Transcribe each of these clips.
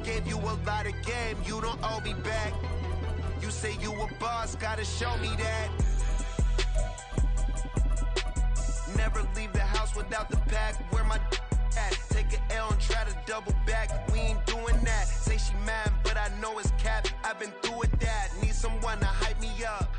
gave you a lot of game, you don't owe me back. You say you a boss, gotta show me that. Never leave the house without the pack. Where my at? Take an L and try to double back. We ain't doing that. Say she mad, but I know it's cap. I've been through with that. Need someone to hype me up.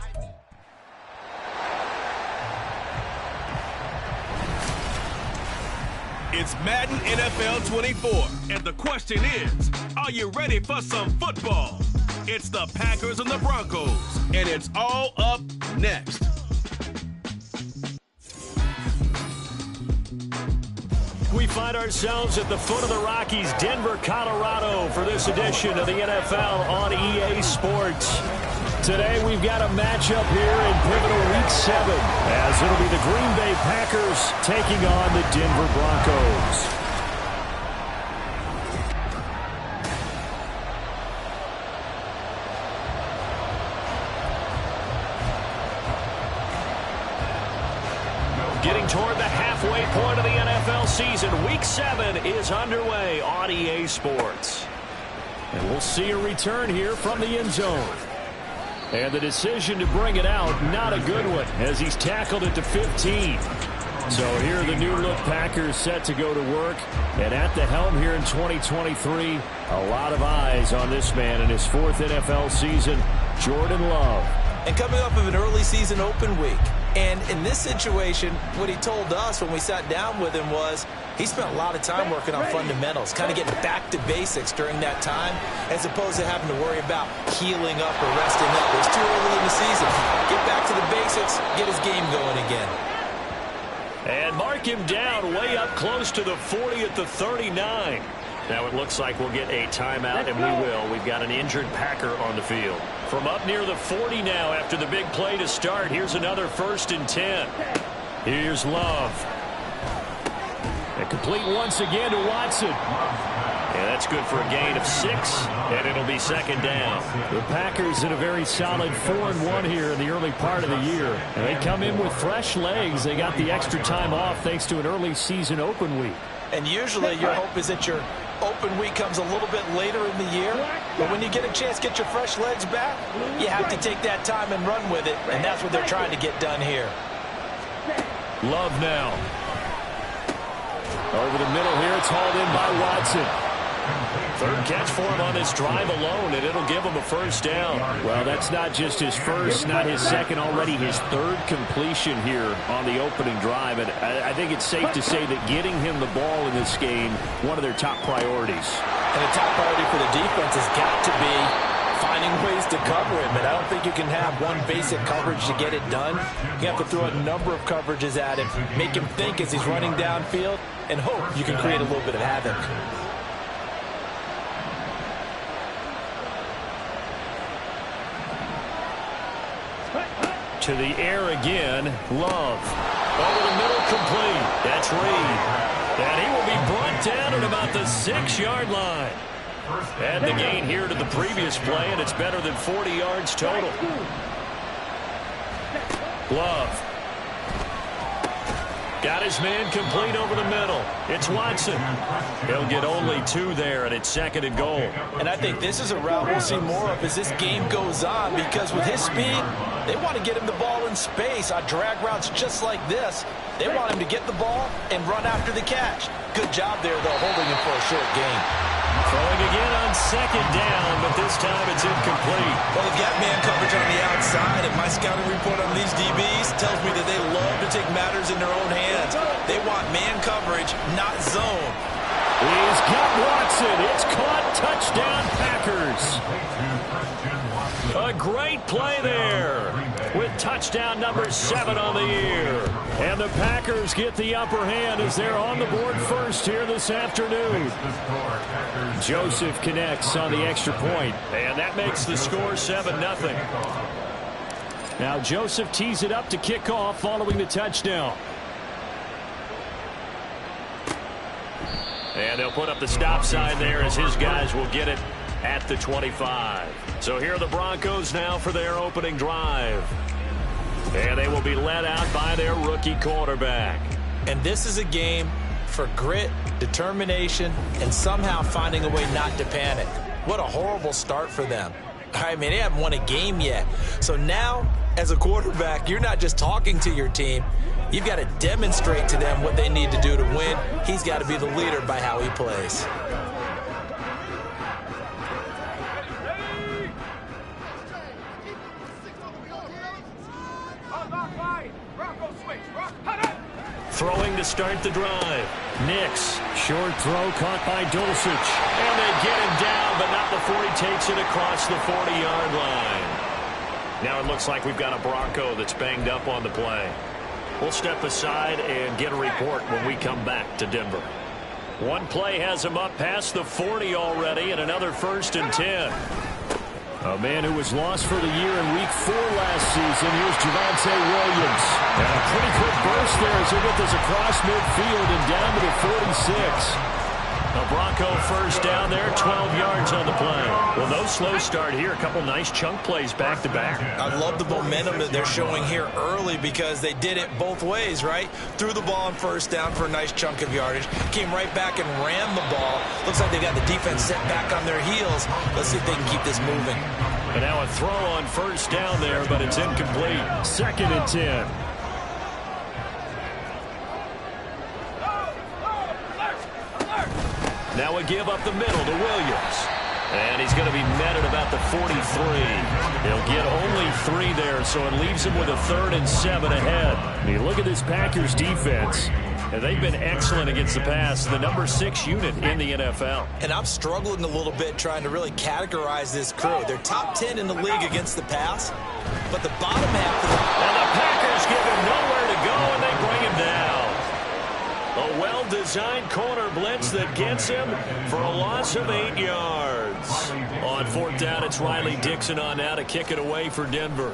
It's Madden NFL 24, and the question is, are you ready for some football? It's the Packers and the Broncos, and it's all up next. We find ourselves at the foot of the Rockies, Denver, Colorado, for this edition of the NFL on EA Sports. Today we've got a matchup here in pivotal Week 7, as it'll be the Green Bay Packers taking on the Denver Broncos. Getting toward the halfway point of the NFL season, Week 7 is underway on EA Sports. And we'll see a return here from the end zone. And the decision to bring it out, not a good one, as he's tackled it to 15. So here are the new-look Packers set to go to work. And at the helm here in 2023, a lot of eyes on this man in his 4th NFL season, Jordan Love. And coming off of an early season open week. And in this situation, what he told us when we sat down with him was he spent a lot of time working on fundamentals, kind of getting back to basics during that time, as opposed to having to worry about healing up or resting up. It's too early in the season. Get back to the basics, get his game going again. And mark him down way up close to the 40 at the 39. Now it looks like we'll get a timeout, and we will. We've got an injured Packer on the field. From up near the 40 now after the big play to start, here's another 1st and 10. Here's Love. And complete once again to Watson. And that's good for a gain of 6, and it'll be 2nd down. The Packers in a very solid 4-1 here in the early part of the year. And they come in with fresh legs. They got the extra time off thanks to an early season open week. And usually your hope is that your open week comes a little bit later in the year. But when you get a chance to get your fresh legs back, you have to take that time and run with it. And that's what they're trying to get done here. Love now. Over the middle here, it's hauled in by Watson. 3rd catch for him on this drive alone, and it'll give him a 1st down. Well, that's not just his 1st, not his 2nd, already his 3rd completion here on the opening drive. And I think it's safe to say that getting him the ball in this game, one of their top priorities. And the top priority for the defense has got to be finding ways to cover him. And I don't think you can have one basic coverage to get it done. You have to throw a number of coverages at him, make him think as he's running downfield, and hope you can create a little bit of havoc. To the air again, Love. Over the middle, complete. That's Reed. And he will be brought down at about the 6-yard line. And the gain here to the previous play, and it's better than 40 yards total. Love. Got his man complete over the middle. It's Watson. He'll get only 2 there, and it's 2nd and goal. And I think this is a route we'll see more of as this game goes on, because with his speed, they want to get him the ball in space on drag routes just like this. They want him to get the ball and run after the catch. Good job there, though, holding him for a short gain. Throwing again on 2nd down, but this time it's incomplete. Well, they've got man coverage on the outside, and my scouting report on these DBs tells me that they love to take matters in their own hands. They want man coverage, not zone. He's got Watson. It's caught. Touchdown, Packers. A great play there with touchdown number 7 on the year. And the Packers get the upper hand as they're on the board first here this afternoon. Joseph connects on the extra point, and that makes the score 7-0. Now Joseph tees it up to kick off following the touchdown. And they'll put up the stop sign there as his guys will get it at the 25. So here are the Broncos now for their opening drive. And they will be led out by their rookie quarterback. And this is a game for grit, determination, and somehow finding a way not to panic. What a horrible start for them. I mean, they haven't won a game yet. So now, as a quarterback, you're not just talking to your team. You've got to demonstrate to them what they need to do to win. He's got to be the leader by how he plays. Throwing to start the drive. Nix, short throw caught by Dulcich. And they get him down, but not before he takes it across the 40-yard line. Now it looks like we've got a Bronco that's banged up on the play. We'll step aside and get a report when we come back to Denver. One play has him up past the 40 already, and another 1st and 10. A man who was lost for the year in Week 4 last season. Here's Javonte Williams. And a pretty quick burst there as he gets us across midfield and down to the 46. A Bronco 1st down there, 12 yards on the play. Well, no slow start here. A couple nice chunk plays back-to-back. I love the momentum that they're showing here early because they did it both ways, right? Threw the ball on 1st down for a nice chunk of yardage. Came right back and ran the ball. Looks like they got the defense set back on their heels. Let's see if they can keep this moving. And now a throw on 1st down there, but it's incomplete. 2nd and 10. Now a give up the middle to Williams. And he's going to be met at about the 43. He'll get only 3 there, so it leaves him with a 3rd and 7 ahead. And you look at this Packers defense, and they've been excellent against the pass, the number 6 unit in the NFL. And I'm struggling a little bit trying to really categorize this crew. They're top 10 in the league against the pass, but the bottom half of And the Packers give him nowhere to go, and they bring him down. A well-designed corner blitz that gets him for a loss of 8 yards. On 4th down, it's Riley Dixon on now to kick it away for Denver.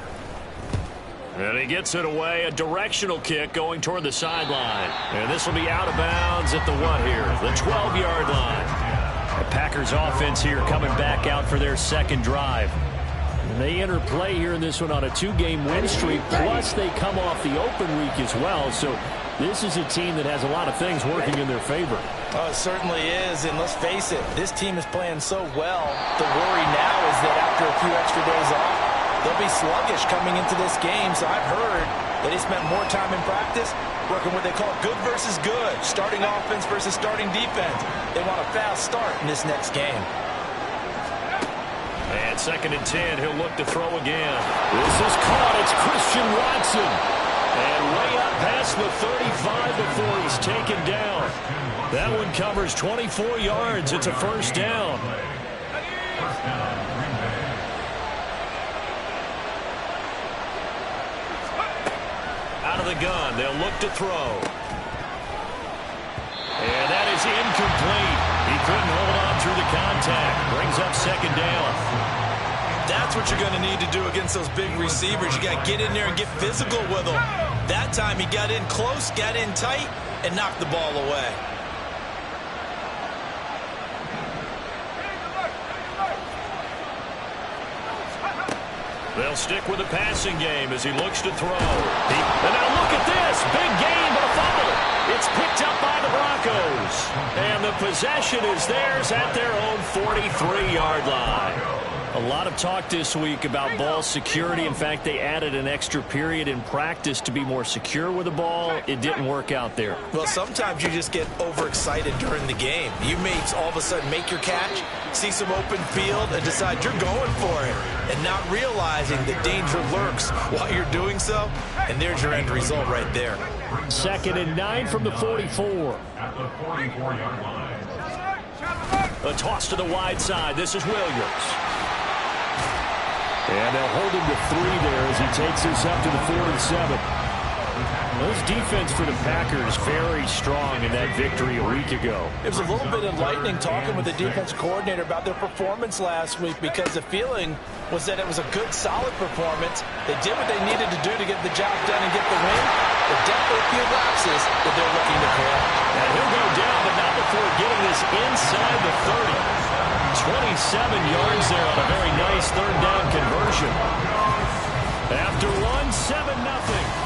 And he gets it away, a directional kick going toward the sideline. And this will be out of bounds at the what here? The 12-yard line. The Packers offense here coming back out for their 2nd drive. And they enter play here in this one on a 2-game win streak, plus they come off the open week as well. So this is a team that has a lot of things working in their favor. Oh, it certainly is, and let's face it, this team is playing so well. The worry now is that after a few extra days off, they'll be sluggish coming into this game. So I've heard that they spent more time in practice working what they call good versus good, starting offense versus starting defense. They want a fast start in this next game. And 2nd and 10, he'll look to throw again. This is caught. It's Christian Watson. And way up past the 35 before he's taken down. That one covers 24 yards. It's a 1st down. Out of the gun, they'll look to throw. And that is incomplete. He couldn't hold on through the contact. Brings up 2nd down. That's what you're going to need to do against those big receivers. You got to get in there and get physical with them. That time he got in close, got in tight, and knocked the ball away. They'll stick with the passing game as he looks to throw. And now look at this. Big game, but a fumble. It's picked up by the Broncos. And the possession is theirs at their own 43-yard line. A lot of talk this week about ball security. In fact, they added an extra period in practice to be more secure with the ball. It didn't work out there. Well, sometimes you just get overexcited during the game. You may all of a sudden make your catch, see some open field, and decide you're going for it, and not realizing the danger lurks while you're doing so. And there's your end result right there. 2nd and 9 from the 44. At the 44-yard line. A toss to the wide side. This is Williams. And they'll hold him to 3 there as he takes this up to the 47. This defense for the Packers very strong in that victory a week ago. It was a little bit enlightening talking with the defense coordinator about their performance last week because the feeling was that it was a good, solid performance. They did what they needed to do to get the job done and get the win. But definitely a few lapses that they're looking to correct. And he'll go down, but not before getting this inside the 30. 27 yards there on a very nice 3rd down conversion. After one, 7-0.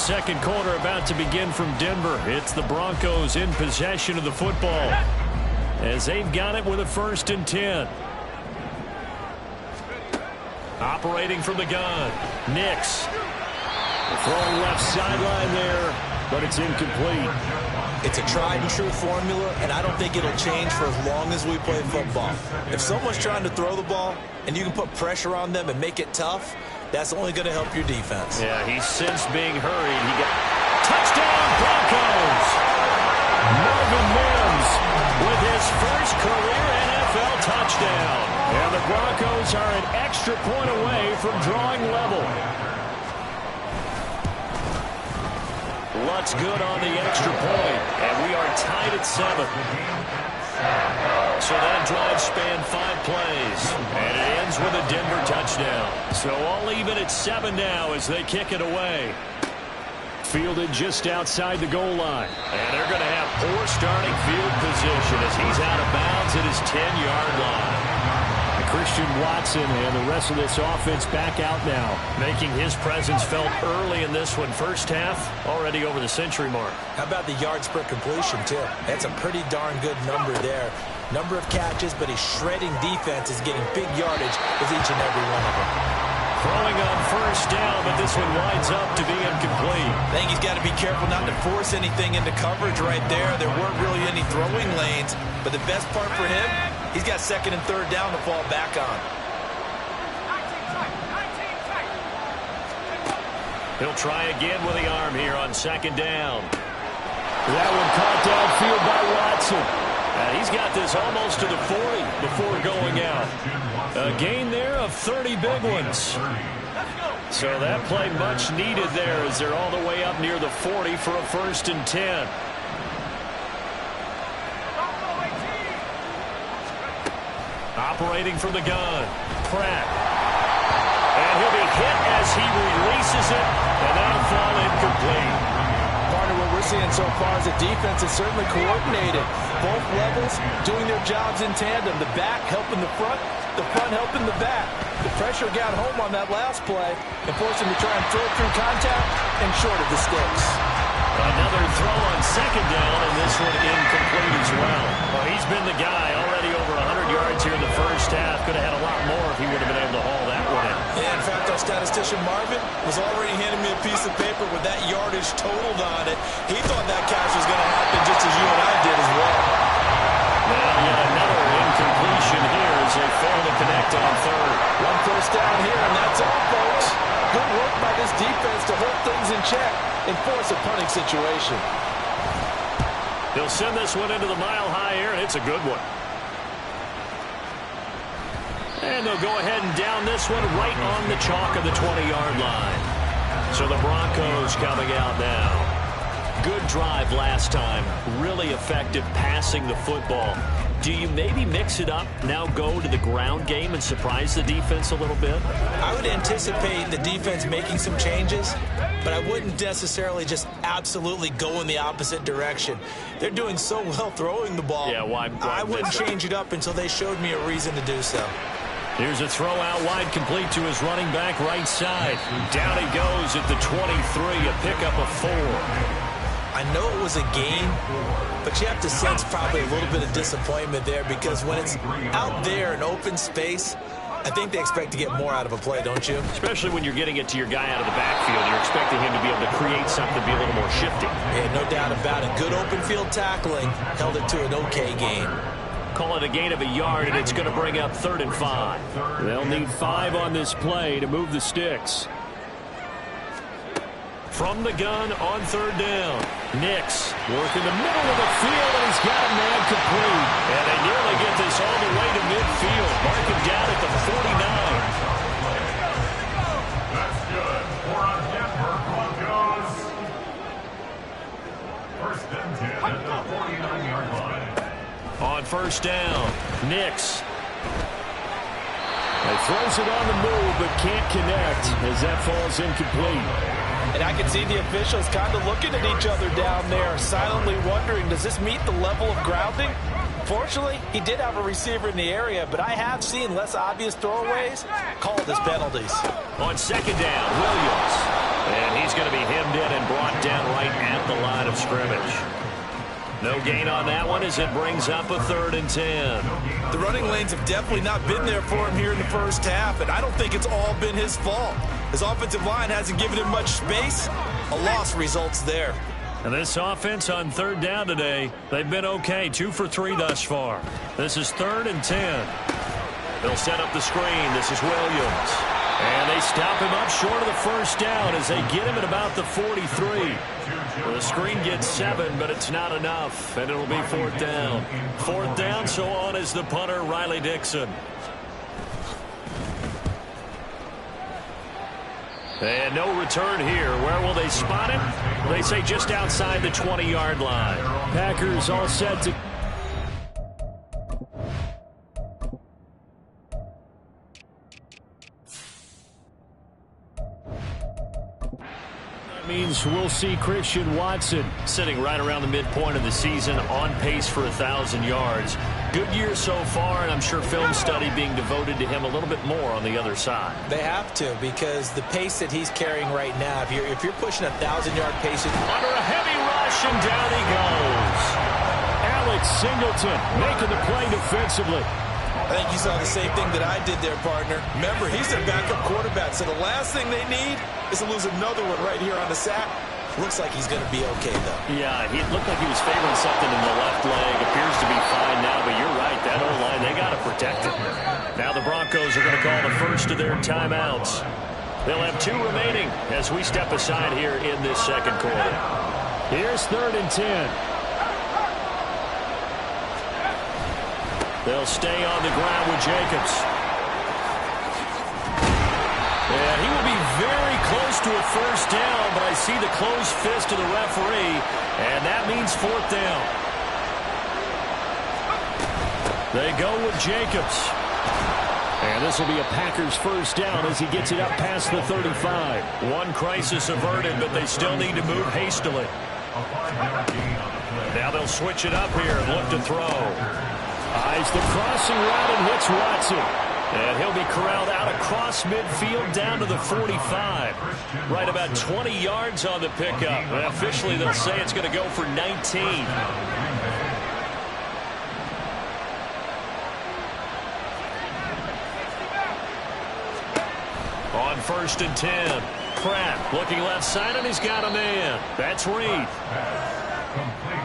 Second quarter about to begin from Denver. It's the Broncos in possession of the football as they've got it with a 1st and 10. Operating from the gun. Nix. Throwing left sideline there, but it's incomplete. It's a tried-and-true formula, and I don't think it'll change for as long as we play football. If someone's trying to throw the ball and you can put pressure on them and make it tough, that's only going to help your defense. Yeah, he's since being hurried. He got touchdown Broncos. Marvin Mims with his first career NFL touchdown. And the Broncos are an extra point away from drawing level. Lutz good on the extra point, and we are tied at 7. So that drive spanned 5 plays, and it ends with a Denver touchdown. So all even at 7 now as they kick it away. Fielded just outside the goal line. And they're going to have poor starting field position as he's out of bounds at his 10-yard line. Christian Watson and the rest of this offense back out now, making his presence felt early in this one. First half, already over the century mark. How about the yards per completion, too? That's a pretty darn good number there. Number of catches, but he's shredding defenses, getting big yardage with each and every one of them. Throwing on 1st down, but this one winds up to be incomplete. I think he's got to be careful not to force anything into coverage right there. There weren't really any throwing lanes, but the best part for him, he's got 2nd and 3rd down to fall back on. He'll try again with the arm here on 2nd down. That one caught downfield by Watson. He's got this almost to the 40 before going out. A gain there of 30 big ones. So that play much needed there as they're all the way up near the 40 for a 1st and 10. Operating from the gun, Pratt. And he'll be hit as he releases it, and that'll fall incomplete. Partner, what we're seeing so far is the defense is certainly coordinated. Both levels doing their jobs in tandem. The back helping the front helping the back. The pressure got home on that last play and forced him to try and throw it through contact and short of the sticks. Another throw on 2nd down, and this one incomplete as well. Well, he's been the guy already over 100 yards here in the first half. Could have had a lot more if he would have been able to haul that one in. Yeah, in fact, our statistician Marvin was already handing me a piece of paper with that yardage totaled on it. He thought that catch was going to happen just as you and I did as well. Now yet another incompletion here as they fail to connect on 3rd. 1 first down here, and that's all, folks. Good work by this defense to hold things in check and force a punting situation. They'll send this one into the mile-high air, and it's a good one. And they'll go ahead and down this one right on the chalk of the 20-yard line. So the Broncos coming out now. Good drive last time. Really effective passing the football. Do you maybe mix it up, now go to the ground game and surprise the defense a little bit? I would anticipate the defense making some changes, but I wouldn't necessarily just absolutely go in the opposite direction. They're doing so well throwing the ball. Yeah, why I wouldn't change it up until they showed me a reason to do so. Here's a throw out wide complete to his running back right side. Down he goes at the 23, a pickup of 4. I know it was a gain, but you have to sense probably a little bit of disappointment there because when it's out there in open space, I think they expect to get more out of a play, don't you? Especially when you're getting it to your guy out of the backfield. You're expecting him to be able to create something, be a little more shifty. Yeah, no doubt about it. Good open field tackling held it to an okay gain. Call it a gain of a yard, and it's going to bring up 3rd and 5. They'll need 5 on this play to move the sticks. From the gun on 3rd down. Nix working the middle of the field, and he's got a man complete. And they nearly get this all the way to midfield. Mark him down at the 49. That's good. 4 on Denver Broncos. 1st and 10 at the 49-yard line. On 1st down, Nix. He throws it on the move, but can't connect as that falls incomplete. And I can see the officials kind of looking at each other down there, silently wondering, does this meet the level of grounding? Unfortunately, he did have a receiver in the area, but I have seen less obvious throwaways called as penalties. On second down, Williams. And he's going to be hemmed in and brought down right at the line of scrimmage. No gain on that one as it brings up a 3rd and 10. The running lanes have definitely not been there for him here in the first half, and I don't think it's all been his fault. His offensive line hasn't given him much space. A loss results there. And this offense on 3rd down today, they've been okay. 2 for 3 thus far. This is 3rd and 10. They'll set up the screen. This is Williams. And they stop him up short of the first down as they get him at about the 43. The screen gets 7, but it's not enough, and it'll be 4th down. 4th down, so on is the punter, Riley Dixon. And no return here. Where will they spot him? They say just outside the 20-yard line. Packers all set to... means we'll see Christian Watson sitting right around the midpoint of the season, on pace for 1,000 yards. Good year so far, and I'm sure film study being devoted to him a little bit more on the other side. They have to, because the pace that he's carrying right now, if you're pushing 1,000-yard pace... Under a heavy rush, and down he goes. Alex Singleton making the play defensively. I think you saw the same thing that I did there, partner. Remember, he's their backup quarterback, so the last thing they need is to lose another one right here on the sack. Looks like he's going to be okay, though. Yeah, he looked like he was favoring something in the left leg. Appears to be fine now, but you're right. That O-line, they got to protect it. Now the Broncos are going to call the first of their timeouts. They'll have 2 remaining as we step aside here in this second quarter. Here's 3rd and 10. They'll stay on the ground with Jacobs. And he will be very close to a first down, but I see the closed fist of the referee, and that means 4th down. They go with Jacobs. And this will be a Packers first down as he gets it up past the 35. One crisis averted, but they still need to move hastily. Now they'll switch it up here and look to throw. Eyes the crossing route and hits Watson. And he'll be corralled out across midfield down to the 45. Right about 20 yards on the pickup. And officially they'll say it's going to go for 19. On 1st and 10. Pratt looking left side, and he's got a man. That's Reed.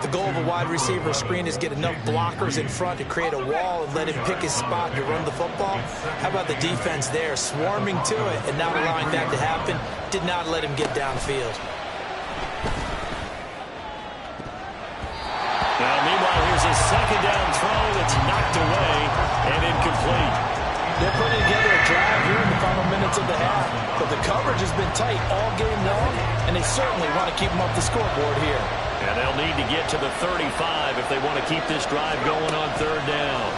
The goal of a wide receiver screen is get enough blockers in front to create a wall and let him pick his spot to run the football. How about the defense there, swarming to it and not allowing that to happen? Did not let him get downfield. Now, meanwhile, here's a second down throw that's knocked away and incomplete. They're putting together a drive here in the final minutes of the half, but the coverage has been tight all game long, and they certainly want to keep them up the scoreboard here. And they'll need to get to the 35 if they want to keep this drive going on 3rd down.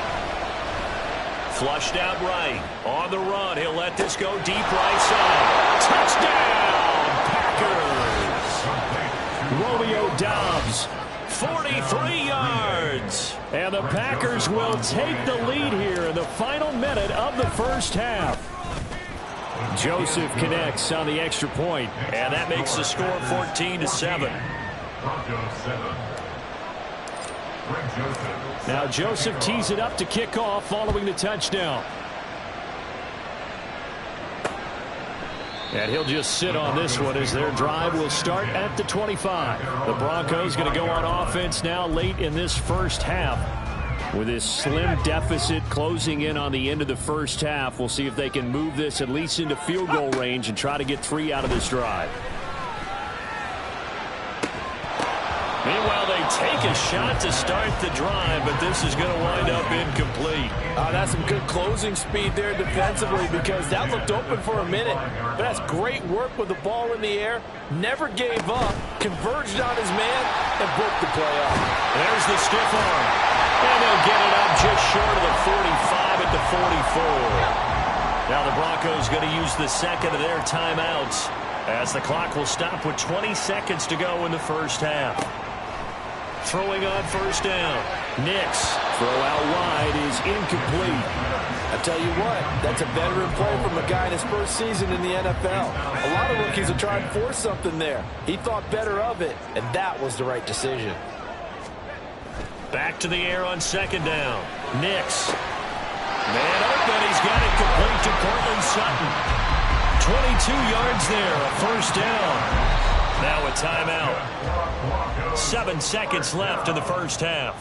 Flushed out right. On the run, he'll let this go deep right side. Touchdown, Packers! Romeo Doubs, 43 yards. And the Packers will take the lead here in the final minute of the first half. Joseph connects on the extra point, and that makes the score 14-7. Now Joseph tees it up to kick off following the touchdown. And he'll just sit on this one as their drive will start at the 25. The Broncos going to go on offense now late in this first half. With this slim deficit closing in on the end of the first half, we'll see if they can move this at least into field goal range and try to get 3 out of this drive. Meanwhile, they take a shot to start the drive, but this is going to wind up incomplete. That's some good closing speed there defensively, because that looked open for a minute. But that's great work with the ball in the air. Never gave up, converged on his man, and broke the play up. There's the stiff arm. And they'll get it up just short of the 45 at the 44. Now the Broncos going to use the second of their timeouts as the clock will stop with 20 seconds to go in the first half. Throwing on first down. Nix Throw out wide is incomplete. I tell you what, that's a veteran play from a guy in his first season in the NFL. A lot of rookies are trying to force something there. He thought better of it, and that was the right decision. Back to the air on second down. Nix. Man open. He's got it complete to Cortland Sutton. 22 yards there, a first down. Now a timeout. 7 seconds left in the first half.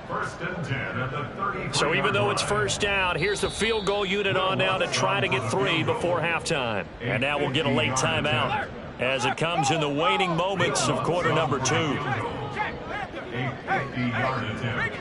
First and 10 at the 30. So even though it's first down, here's the field goal unit on now to try to get 3 before halftime. And now we'll get a late timeout as it comes in the waning moments of quarter number 2. A 50-yard attempt.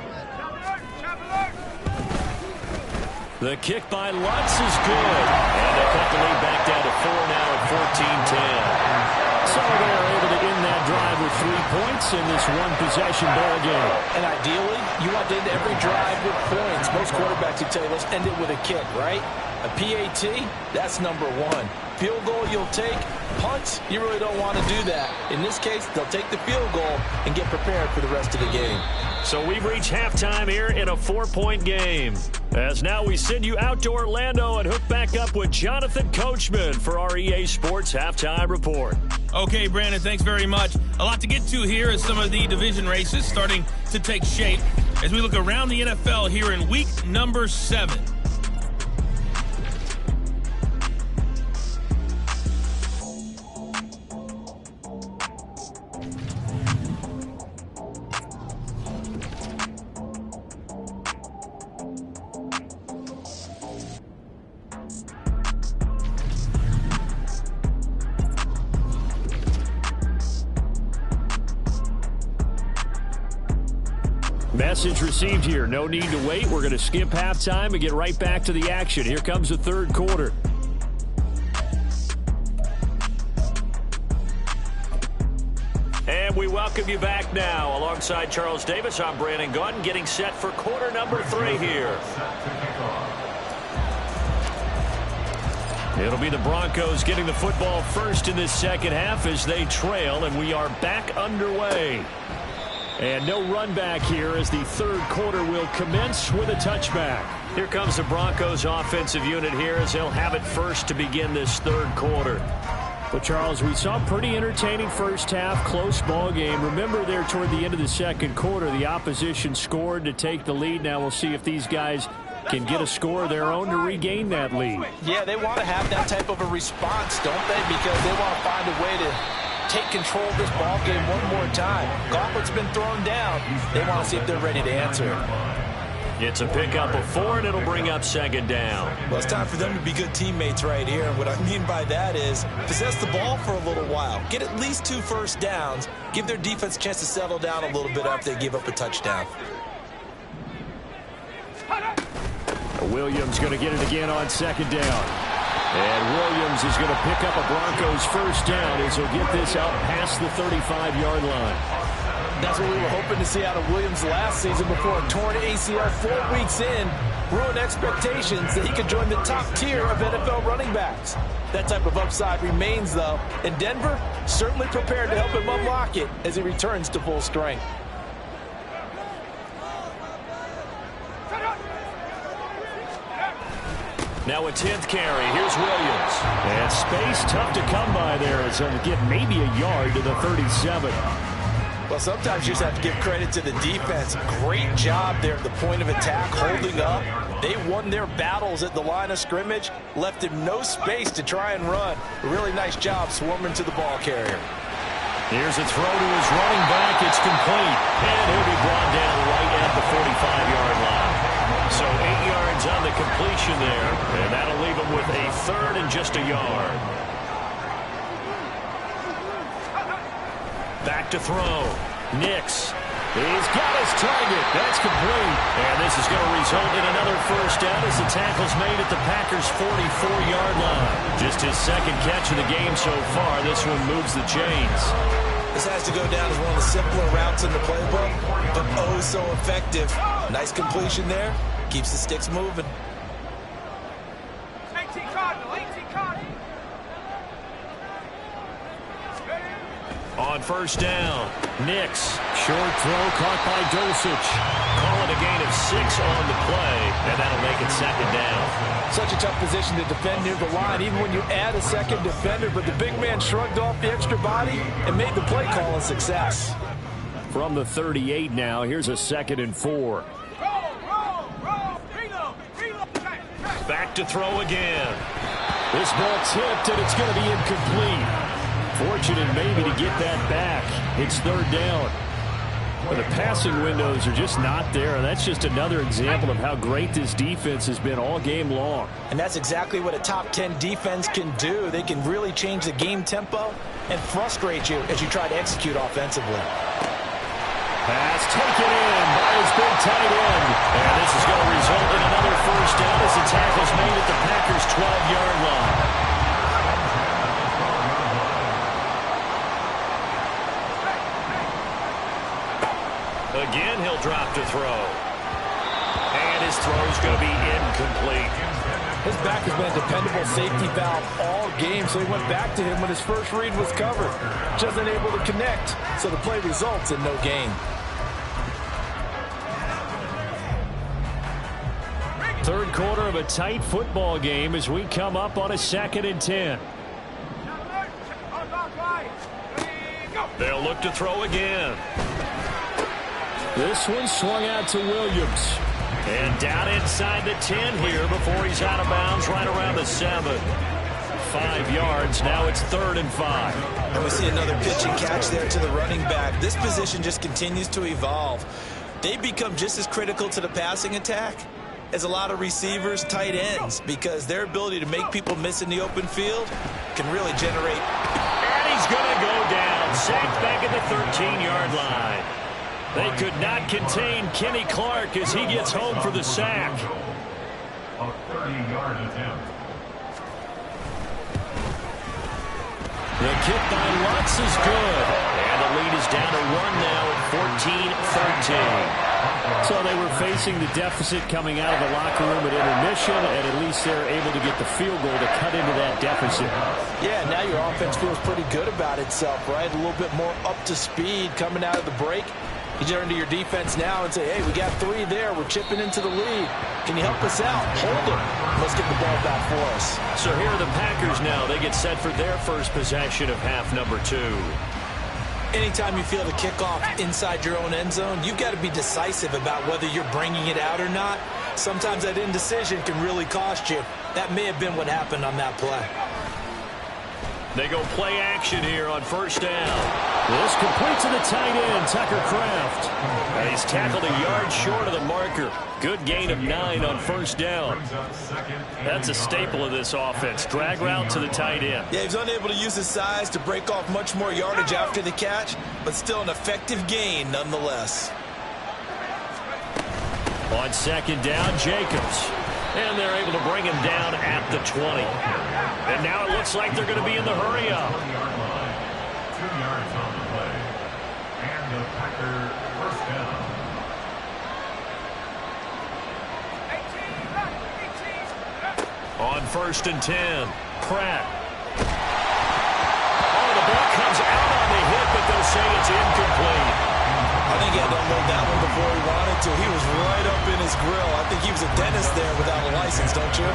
The kick by Lutz is good. And they cut the lead back down to 4 now at 14-10. So they're able to end that drive with 3 points in this one-possession ball game. And ideally, you want to end every drive with points. Most quarterbacks would tell you, let's end it with a kick, right? A PAT, that's number 1. Field goal you'll take. Punts, you really don't want to do that. In this case, they'll take the field goal and get prepared for the rest of the game. So we've reached halftime here in a 4-point game. As now we send you out to Orlando and hook back up with Jonathan Coachman for our EA Sports Halftime Report. Okay, Brandon, thanks very much. A lot to get to here as some of the division races starting to take shape as we look around the NFL here in week number 7. Message received here. No need to wait. We're going to skip halftime and get right back to the action. Here comes the third quarter. And we welcome you back now. Alongside Charles Davis, I'm Brandon Gaudin, getting set for quarter number 3 here. It'll be the Broncos getting the football first in this second half as they trail, and we are back underway. And no run back here as the third quarter will commence with a touchback. Here comes the Broncos offensive unit here as they'll have it first to begin this third quarter. Well, Charles, we saw a pretty entertaining first half, close ball game. Remember there toward the end of the second quarter, the opposition scored to take the lead. Now we'll see if these guys can get a score of their own to regain that lead. Yeah, they want to have that type of a response, don't they? Because they want to find a way to take control of this ball game one more time. Gauntlet's been thrown down. They want to see if they're ready to answer it. It's a pickup of 4, and it'll bring up second down. Well, it's time for them to be good teammates right here. And what I mean by that is possess the ball for a little while. Get at least 2 first downs. Give their defense a chance to settle down a little bit after they give up a touchdown. Williams going to get it again on second down. And Williams is going to pick up a Broncos first down as he'll get this out past the 35-yard line. That's what we were hoping to see out of Williams last season before a torn ACL 4 weeks in ruined expectations that he could join the top tier of NFL running backs. That type of upside remains, though, and Denver certainly prepared to help him unlock it as he returns to full strength. Now a 10th carry. Here's Williams. And space tough to come by there as he'll get maybe a yard to the 37. Well, sometimes you just have to give credit to the defense. Great job there at the point of attack, holding up. They won their battles at the line of scrimmage, left him no space to try and run. A really nice job swarming to the ball carrier. Here's a throw to his running back. It's complete. And he'll be brought down right at the 45-yard line. So 8 yards on the completion there, and that'll leave him with a third and just a yard. Back to throw. Nix. He's got his target. That's complete. And this is going to result in another first down as the tackle's made at the Packers' 44-yard line. Just his second catch of the game so far. This one moves the chains. This has to go down as one of the simpler routes in the playbook, but oh so effective. Nice completion there. Keeps the sticks moving. On first down, Nix. Short throw caught by Dulcich. Call it a gain of 6 on the play, and that'll make it second down. Such a tough position to defend near the line, even when you add a second defender. But the big man shrugged off the extra body and made the play call a success. From the 38 now, here's a 2nd and 4. Back to throw again. This ball tipped, and it's going to be incomplete. Fortunate maybe to get that back. It's 3rd down. But the passing windows are just not there. And that's just another example of how great this defense has been all game long. And that's exactly what a top 10 defense can do. They can really change the game tempo and frustrate you as you try to execute offensively. Pass taken in by his big tight end. And this is going to result in another 1st down as the tackle's made at the Packers' 12-yard line. Again, he'll drop to throw. And his throw's going to be incomplete. His back has been a dependable safety valve all game, so he went back to him when his first read was covered. Just unable to connect, so the play results in no gain. 3rd quarter of a tight football game as we come up on a 2nd and 10. They'll look to throw again. This one swung out to Williams. And down inside the 10 here before he's out of bounds right around the 7. 5 yards. Now it's 3rd and 5. And we see another pitch and catch there to the running back. This position just continues to evolve. They become just as critical to the passing attack as a lot of receivers, tight ends, because their ability to make people miss in the open field can really generate. And he's going to go down. Sacked back at the 13-yard line. They could not contain Kenny Clark as he gets home for the sack. A 30-yard attempt. The kick by Lutz is good. And the lead is down to 1 now at 14-13. So they were facing the deficit coming out of the locker room at intermission, and at least they're able to get the field goal to cut into that deficit. Yeah, now your offense feels pretty good about itself, right? A little bit more up to speed coming out of the break. You turn to your defense now and say, hey, we got 3 there. We're chipping into the lead. Can you help us out? Hold it. Let's get the ball back for us. So here are the Packers now. They get set for their first possession of half number 2. Anytime you feel the kickoff inside your own end zone, you've got to be decisive about whether you're bringing it out or not. Sometimes that indecision can really cost you. That may have been what happened on that play. They go play action here on 1st down. This complete to the tight end, Tucker Kraft. And he's tackled a yard short of the marker. Good gain of 9 on 1st down. That's a staple of this offense. Drag route to the tight end. Yeah, he's unable to use his size to break off much more yardage after the catch, but still an effective gain nonetheless. On 2nd down, Jacobs. And they're able to bring him down at the 20. And now it looks like they're going to be in the hurry-up. 2 yards on the play. And the Packer 1st down. On 1st and 10, Pratt. Oh, the ball comes out on the hit, but they'll say it's incomplete. I think he had to unload that one before he wanted to. He was right up in his grill. I think he was a dentist there without a license, don't you?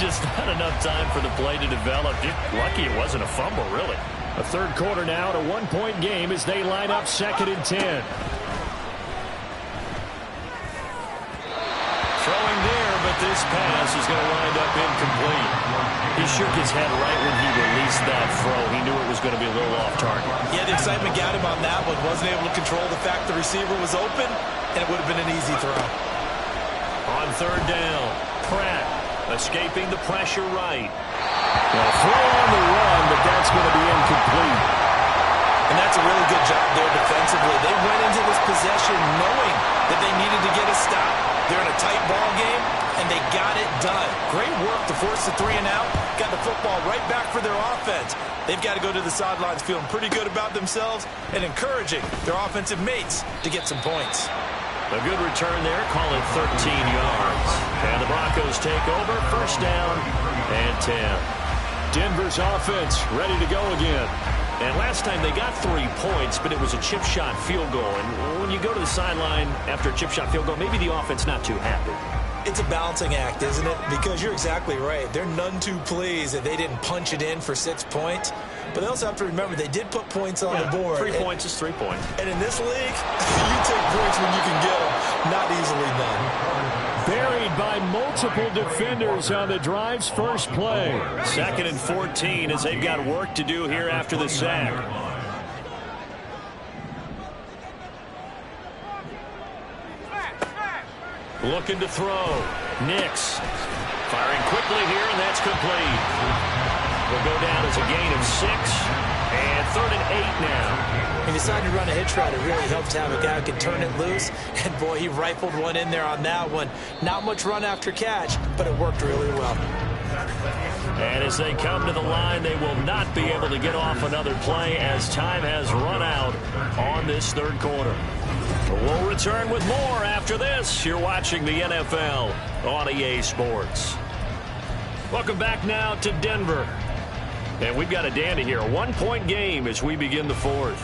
Just not enough time for the play to develop. Lucky it wasn't a fumble, really. A 3rd quarter now at a 1-point game as they line up 2nd and 10. Throwing there, but this pass is going to wind up incomplete. He shook his head right when he released that throw. He knew it was going to be a little off target. Yeah, the excitement got him on that one. Wasn't able to control the fact the receiver was open, and it would have been an easy throw. On 3rd down, Pratt escaping the pressure right. Well, throw on the run, but that's going to be incomplete. And that's a really good job there defensively. They went into this possession knowing that they needed to get a stop. They're in a tight ball game, and they got it done. Great work to force the 3 and out. Got the football right back for their offense. They've got to go to the sidelines feeling pretty good about themselves and encouraging their offensive mates to get some points. A good return there, call it 13 yards. And the Broncos take over, 1st down and 10. Denver's offense ready to go again. And last time they got 3 points, but it was a chip shot field goal. And when you go to the sideline after a chip shot field goal, maybe the offense not too happy. It's a balancing act, isn't it? Because you're exactly right. They're none too pleased that they didn't punch it in for 6 points. But they also have to remember they did put points on the board. 3 points is 3 points. And in this league, you take points when you can get them. Not easily done. Buried by multiple defenders on the drive's first play. 2nd and 14 as they've got work to do here after the sack. Looking to throw. Nix firing quickly here, and that's complete. Will go down as a gain of 6. And 3rd and 8 now. He decided to run a hitch route. It really helped to have a guy who could turn it loose. And, boy, he rifled one in there on that one. Not much run after catch, but it worked really well. And as they come to the line, they will not be able to get off another play as time has run out on this 3rd quarter. We'll return with more after this. You're watching the NFL on EA Sports. Welcome back now to Denver. And we've got a dandy here. A 1-point game as we begin the 4th.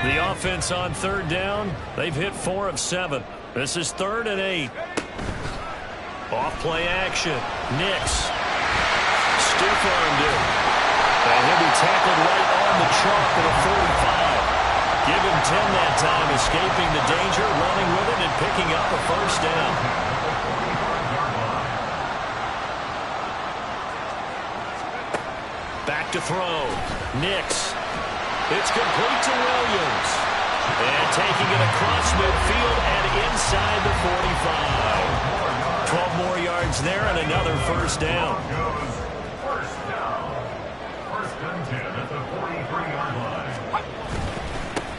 The offense on 3rd down. They've hit 4 of 7. This is 3rd and 8. Off play action. Nix. Stiff-armed it. And he'll be tackled right on the chalk of the 45. Give him 10 that time, escaping the danger, running with it, and picking up a 1st down. Back to throw. Nix. It's complete to Williams. And taking it across midfield and inside the 45. 12 more yards there and another 1st down.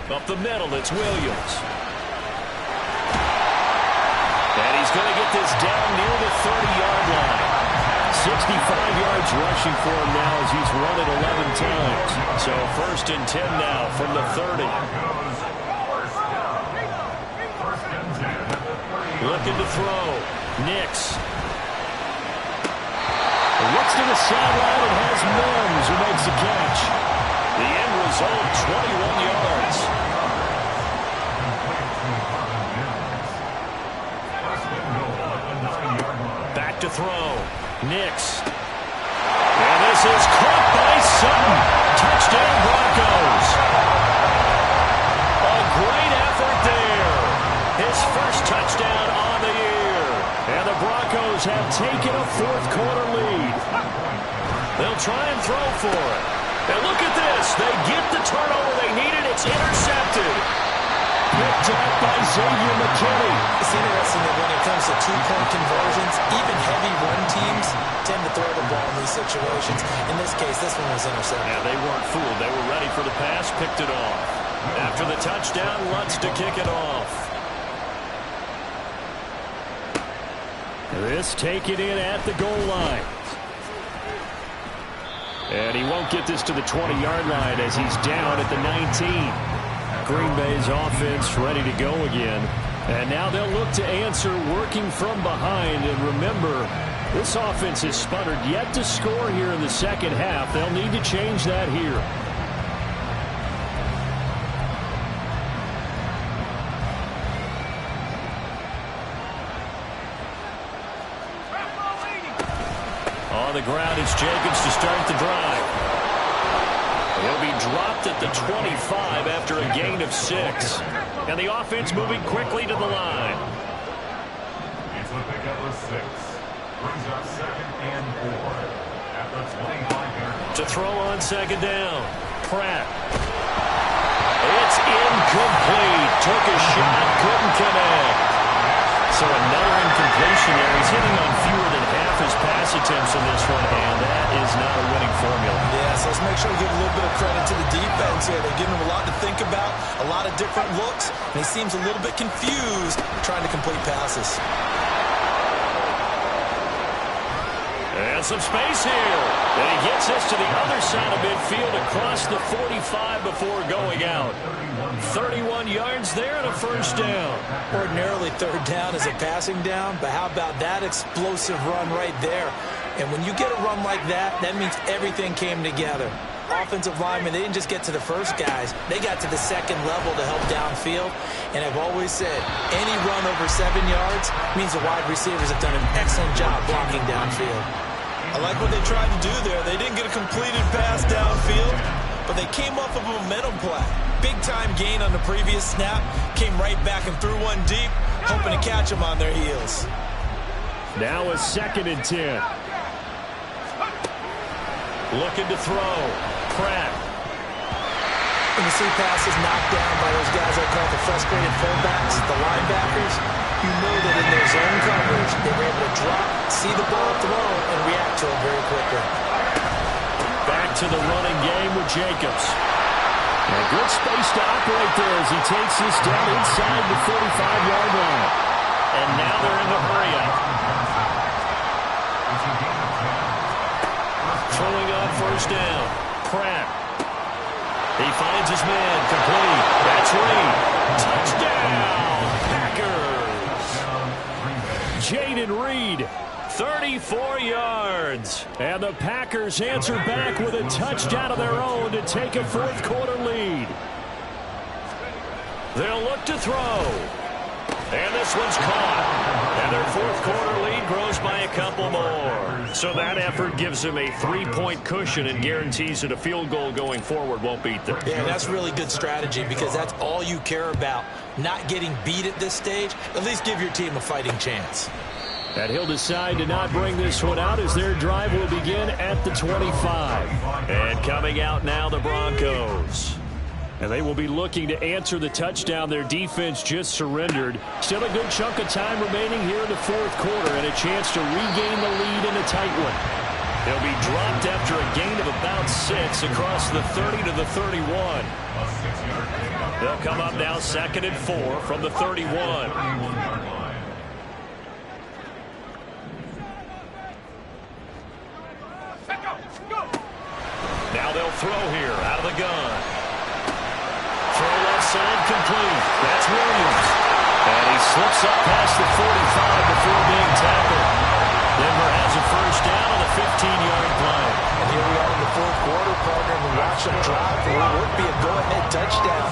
Up the middle, it's Williams. And he's going to get this down near the 30-yard line. 65 yards rushing for him now as he's run it 11 times. So 1st and 10 now from the 30. Looking to throw. Nix. Looks to the sideline and has Mims who makes the catch. The end result, 21 yards. Back to throw. Nix. And this is caught by Sutton. Touchdown Broncos. A great effort there. His first touchdown on the year. And the Broncos have taken a 4th quarter lead. They'll try and throw for it. And look at this. They get the turnover they needed. It's intercepted. Picked up by Xavier McKinney. It's interesting that when it comes to 2-point conversions, even heavy run teams tend to throw the ball in these situations. In this case, this one was intercepted. Yeah, they weren't fooled. They were ready for the pass, picked it off. After the touchdown, Lutz to kick it off. This taken in at the goal line. And he won't get this to the 20-yard line as he's down at the 19. Green Bay's offense ready to go again. And now they'll look to answer working from behind. And remember, this offense has sputtered yet to score here in the 2nd half. They'll need to change that here. On the ground, it's Jacobs to start the drive. He'll be dropped at the 25 after a gain of 6. And the offense moving quickly to the line. It's a pickup of 6. Brings up 2nd and 4. At the 25-yard. To throw on 2nd down. Pratt. It's incomplete. Took a shot, couldn't connect. So another incompletion there. He's hitting on fewer than half his pass attempts in this one, and that is not a winning formula. Yeah, so let's make sure we give a little bit of credit to the defense here. They're giving him a lot to think about, a lot of different looks, and he seems a little bit confused trying to complete passes. And some space here. And he gets this to the other side of midfield across the 45 before going out. 31 yards there and a 1st down. Ordinarily 3rd down is a passing down, but how about that explosive run right there? And when you get a run like that, that means everything came together. Offensive linemen, they didn't just get to the first guys. They got to the second level to help downfield. And I've always said, any run over 7 yards means the wide receivers have done an excellent job blocking downfield. I like what they tried to do there. They didn't get a completed pass downfield, but they came off of a momentum play. Big-time gain on the previous snap, came right back and threw one deep, hoping to catch them on their heels. Now a 2nd and 10. Looking to throw. Pratt. When you see passes knocked down by those guys I call the frustrated fullbacks, the linebackers, you know that in their zone coverage, they were able to drop, see the ball thrown, and react to it very quickly. Back to the running game with Jacobs. And a good space to operate there as he takes this down inside the 45-yard line. And now they're in the hurry-up. Throwing on 1st down. Pratt. He finds his man. Complete. That's Reed. Touchdown, Packers. Jaden Reed, 34 yards. And the Packers answer back with a touchdown of their own to take a 4th quarter lead. They'll look to throw. And this one's caught. And their 4th quarter lead grows by a couple more. So that effort gives them a 3-point cushion and guarantees that a field goal going forward won't beat them. Yeah, that's really good strategy because that's all you care about. Not getting beat at this stage. At least give your team a fighting chance. And he'll decide to not bring this one out as their drive will begin at the 25. And coming out now, the Broncos. And they will be looking to answer the touchdown their defense just surrendered. Still a good chunk of time remaining here in the 4th quarter and a chance to regain the lead in a tight one. They'll be dropped after a gain of about 6 across the 30 to the 31. They'll come up now 2nd and 4 from the 31. Now they'll throw here out of the gun. Throw left side complete. That's Williams. And he slips up past the 45 before being tackled. Denver has a 1st down on the 15-yard play. And here we are in the 4th quarter, partner, and we watch them drive for what would be a go-ahead touchdown.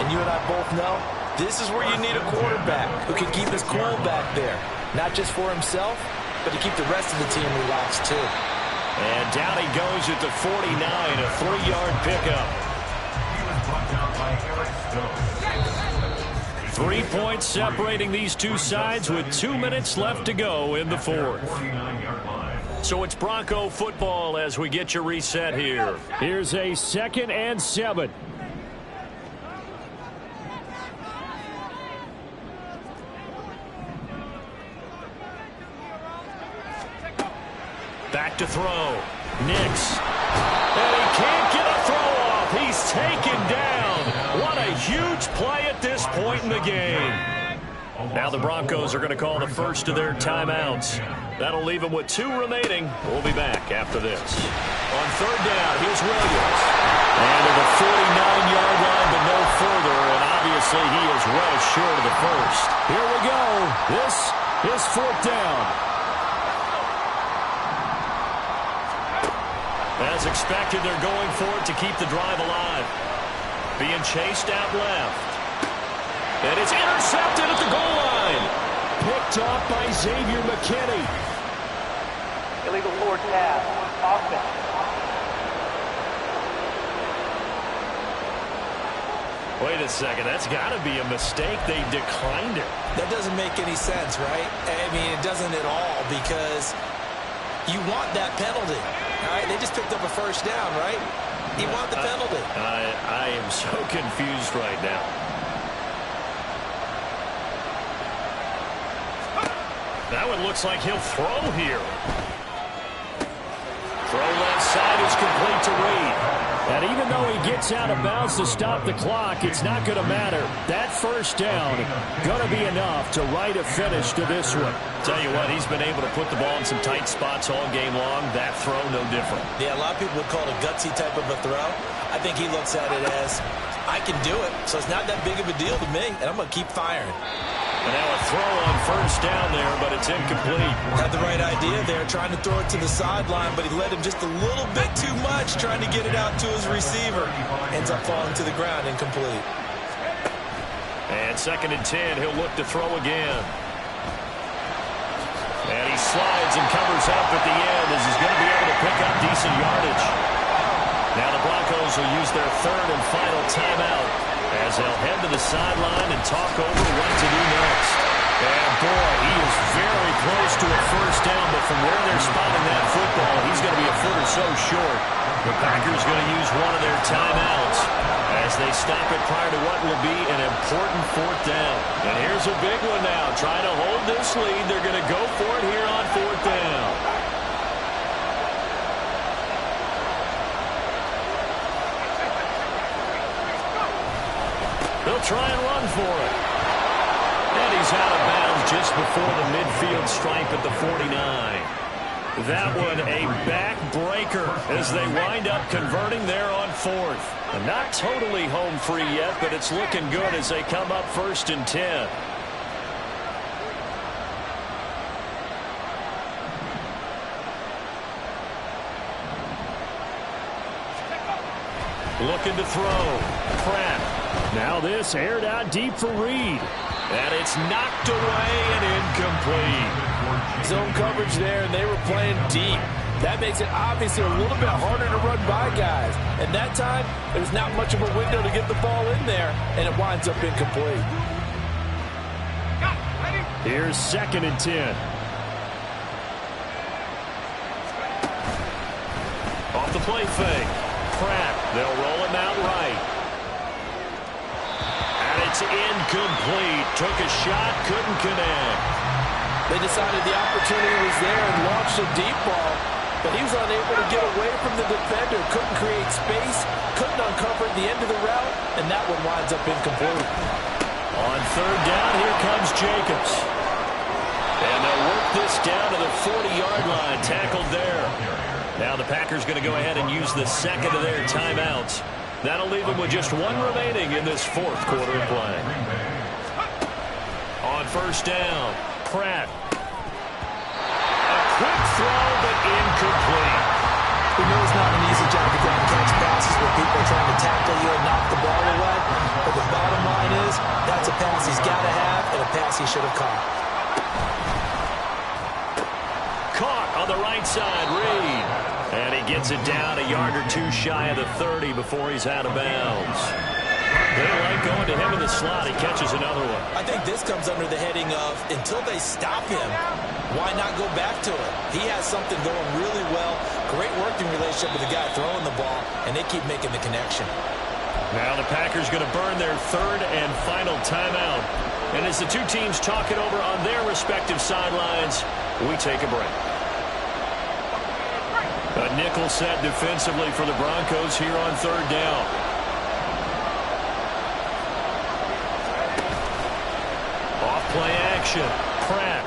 And you and I both know this is where you need a quarterback who can keep his cool back there. Not just for himself, but to keep the rest of the team relaxed too. And down he goes at the 49, a 3-yard pickup. 3 points separating these two sides with 2 minutes left to go in the 4th. So it's Bronco football as we get you reset here. Here's a 2nd and 7. Back to throw. Nix. And he can't get a throw off. He's taken down. What a huge play at this point in the game. Now the Broncos are going to call the first of their timeouts. That'll leave them with 2 remaining. We'll be back after this. On 3rd down, here's Williams. And to the 49-yard line, but no further. And obviously he is well short of the first. Here we go. This is 4th down. As expected, they're going for it to keep the drive alive. Being chased out left. And it's intercepted at the goal line. Picked off by Xavier McKinney. Illegal forward pass. Offense. Wait a second. That's got to be a mistake. They declined it. That doesn't make any sense, right? I mean, it doesn't at all because you want that penalty. All right, they just picked up a 1st down, right? You want the penalty. I am so confused right now. That one looks like he'll throw here. Throw left side is complete to Reed. And even though he gets out of bounds to stop the clock, it's not going to matter. That 1st down going to be enough to write a finish to this one. Tell you what, he's been able to put the ball in some tight spots all game long. That throw, no different. Yeah, a lot of people would call it a gutsy type of a throw. I think he looks at it as, I can do it, so it's not that big of a deal to me, and I'm going to keep firing. And now a throw on first down there, but it's incomplete. Had the right idea there, trying to throw it to the sideline, but he led him just a little bit too much, trying to get it out to his receiver. Ends up falling to the ground, incomplete. And 2nd and 10, he'll look to throw again. And he slides and covers up at the end as he's going to be able to pick up decent yardage. Now the Broncos will use their 3rd and final timeout as they'll head to the sideline and talk over what to do next. And boy, he is very close to a first down, but from where they're spotting that football, he's going to be a foot or so short. The Packers going to use one of their timeouts as they stop it prior to what will be an important 4th down. And here's a big one now. Trying to hold this lead. They're going to go for it here on 4th down. They'll try and run for it. And he's out of bounds just before the midfield stripe at the 49. That one a backbreaker as they wind up converting there on 4th. And not totally home free yet, but it's looking good as they come up 1st and 10. Looking to throw. Pratt. Now this aired out deep for Reed. And it's knocked away and incomplete. Zone coverage there, and they were playing deep. That makes it obviously a little bit harder to run by guys. And that time, there's not much of a window to get the ball in there, and it winds up incomplete. Here's 2nd and 10. Off the play fake. Pratt, they'll roll him out right. And it's incomplete. Took a shot, couldn't connect. They decided the opportunity was there and launched a deep ball, but he was unable to get away from the defender, couldn't create space, couldn't uncover the end of the route, and that one winds up incomplete. On 3rd down, here comes Jacobs. And they'll work this down to the 40-yard line, tackled there. Now the Packers going to go ahead and use the 2nd of their timeouts. That'll leave them with just one remaining in this 4th quarter of play. On 1st down, Pratt. A quick throw, but incomplete. We know it's not an easy job to go and catch passes where people are trying to tackle you and knock the ball away. But the bottom line is, that's a pass he's got to have and a pass he should have caught. Caught on the right side, Reed. And he gets it down a yard or two shy of the 30 before he's out of bounds. They like going to him in the slot. He catches another one. I think this comes under the heading of, until they stop him, why not go back to it? He has something going really well. Great working relationship with the guy throwing the ball, and they keep making the connection. Now the Packers going to burn their 3rd and final timeout. And as the two teams talk it over on their respective sidelines, we take a break. A nickel set defensively for the Broncos here on 3rd down. Off play action. Pratt.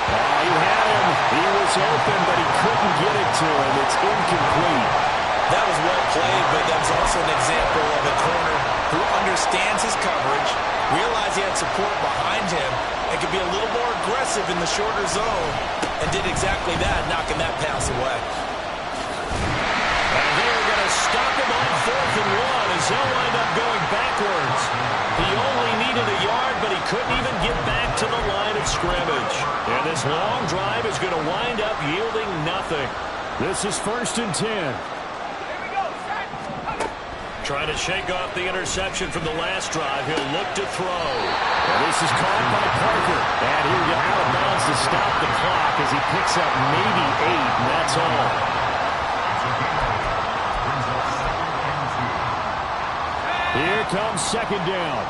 He had him. He was open, but he couldn't get it to him. It's incomplete. That was well played, but that was also an example of a corner who understands his coverage, realized he had support behind him, and could be a little more aggressive in the shorter zone, and did exactly that, knocking that pass away. And they're going to stop him on 4th and 1 as he'll wind up going backwards. He only needed a yard, but he couldn't even get back to the line of scrimmage. And this long drive is going to wind up yielding nothing. This is 1st and 10. Trying to shake off the interception from the last drive. He'll look to throw. And this is caught by Parker. And he'll get out of bounds to stop the clock as he picks up maybe 8, and that's all. Here comes 2nd down.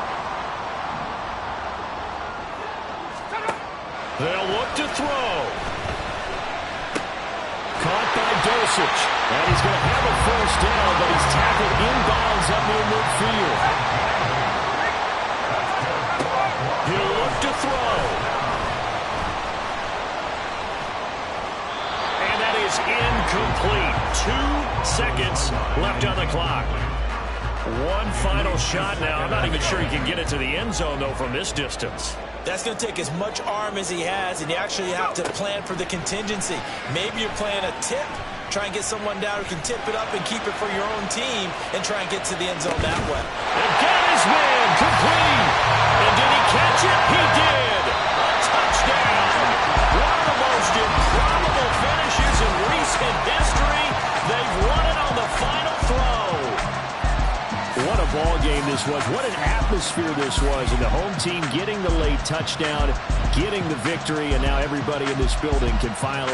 They'll look to throw. Caught by Dosich. And he's going to have a first down, but he's tackled inbounds up near midfield. He'll look to throw. And that is incomplete. 2 seconds left on the clock. One final shot now. I'm not even sure he can get it to the end zone, though, from this distance. That's going to take as much arm as he has, and you actually have to plan for the contingency. Maybe you're playing a tip. Try and get someone down who can tip it up and keep it for your own team and try and get to the end zone that way. And got his man complete. And did he catch it? He did. A touchdown. One of the most improbable finishes in recent history. They've won it on the final throw. What a ball game this was. What an atmosphere this was. And the home team getting the late touchdown, getting the victory, and now everybody in this building can file away.